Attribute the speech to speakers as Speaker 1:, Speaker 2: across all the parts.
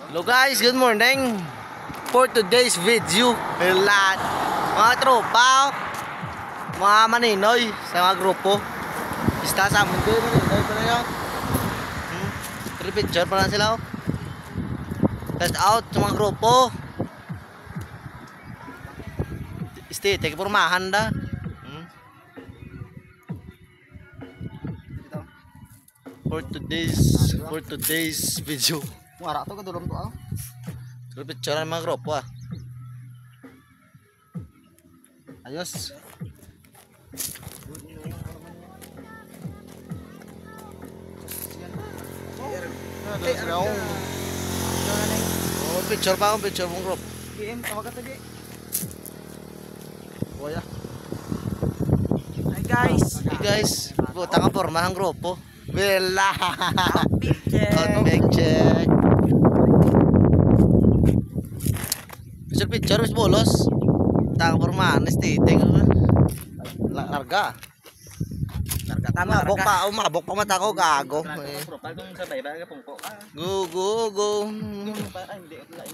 Speaker 1: Hello guys, good morning. For today's video, lahat mga tropa, mga maninoy sa mga grupo.Ista sa amin din, maninoy pa na yun. Picture pa na sila. Test out sa mga grupo. Isti, take pormahan da. For today's video.
Speaker 2: Mara to kadulom to ah.
Speaker 1: Picture ng mga grupo ah. Ayos. Oh, picture pa akong picture mong group.
Speaker 2: PM tawag ka tadi.
Speaker 1: Boya.
Speaker 2: Hi guys.
Speaker 1: Hey guys, buta ka porma ng grupo. Bella.
Speaker 2: Picture.
Speaker 1: Picture. Picture mas bolos. Tang porma nestite larga.
Speaker 2: Larga tama.
Speaker 1: Mabok pa mata ko gago.
Speaker 2: Profile kung sabay ba ka pungko ka.
Speaker 1: Go.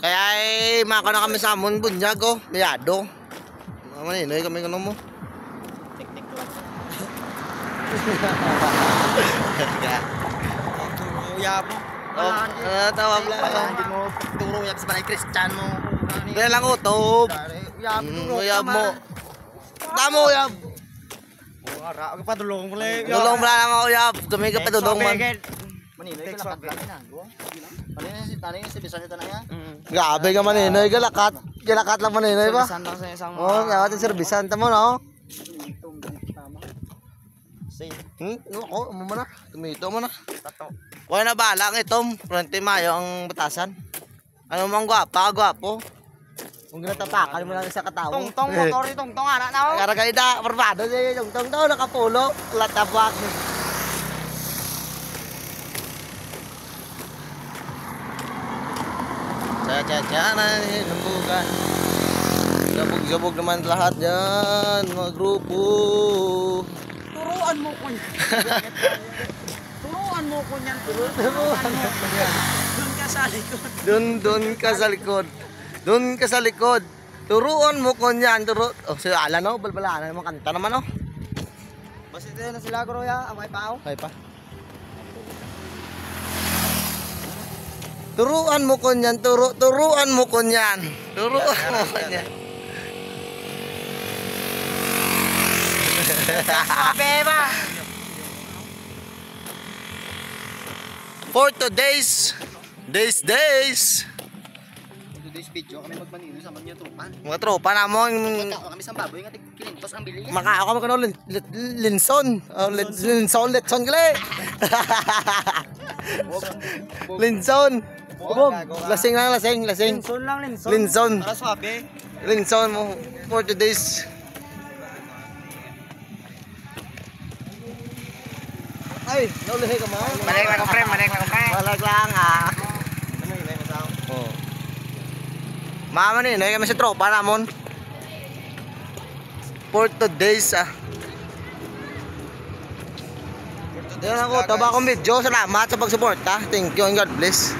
Speaker 1: Kaya mako na kami sa amon bunyag ko, biyado. Maninoy kami kuno mo.
Speaker 2: Teknik lang. Uyab mo.
Speaker 1: Tawag lang.
Speaker 2: Hindi mo turo yak sa balay Kristiyano mo.
Speaker 1: Kaya lang utob. Uyab mo. Tamo uyab.
Speaker 2: Ara ka pa dulong mo le.
Speaker 1: Dulong mo lang ako uyab. Kami ka pa dulong man.
Speaker 2: Maninoy ka lakat lang na. Maninoy si tanay si bisan ito na ya.
Speaker 1: Gabi ka maninoy galakat. Galakat lang maninoy ba?
Speaker 2: Bisan lang sa isang.
Speaker 1: Oh, kaya atin servisan tamo no. Mo na. Tumito mo na.
Speaker 2: Tato.
Speaker 1: Kuha na bala ang itom. 20 Mayo ang batasan. Ano mang gwapo. Kung ginatapakan mo lang sa katawang.
Speaker 2: Tong motor ni tong anak na.
Speaker 1: Karagaida, barbado siya yung tong daw, nakapulo. Latapak. Cha na, lumbugan. Sabog naman lahat yan, mga grupo.
Speaker 2: Turuan mo ko yan. Turuan mo ko yan. Doon ka sa likod.
Speaker 1: Doon ka sa likod. Turuan mo ko niyan. Oh, si Alan no, balbalaan naman kanta naman no.
Speaker 2: Basta ito na sila ko ya, amay pao.
Speaker 1: Kaya pa. Turuan mo ko niyan, turuan mo ko niyan. Turuan mo ko niyan.
Speaker 2: Beba.
Speaker 1: For today's
Speaker 2: Today's video kami magmanino sa mga tropa.
Speaker 1: mga tropa namon
Speaker 2: Kami sa baboy nga kilintos ang bili.
Speaker 1: maka ako magkano linson. Oh, linson gali. Linson. Bog, lasing.
Speaker 2: Linson lang linson.
Speaker 1: Linson.
Speaker 2: Para swabe.
Speaker 1: Linson mo for today's. Ay, naulihi ka man.
Speaker 2: Balik lang ko pre.
Speaker 1: Balag lang ah. Oh. Mama ni, kami sa tropa namon. For today's Yan ako, taba akong video. Salamat sa pagsuporta. Thank you and God bless.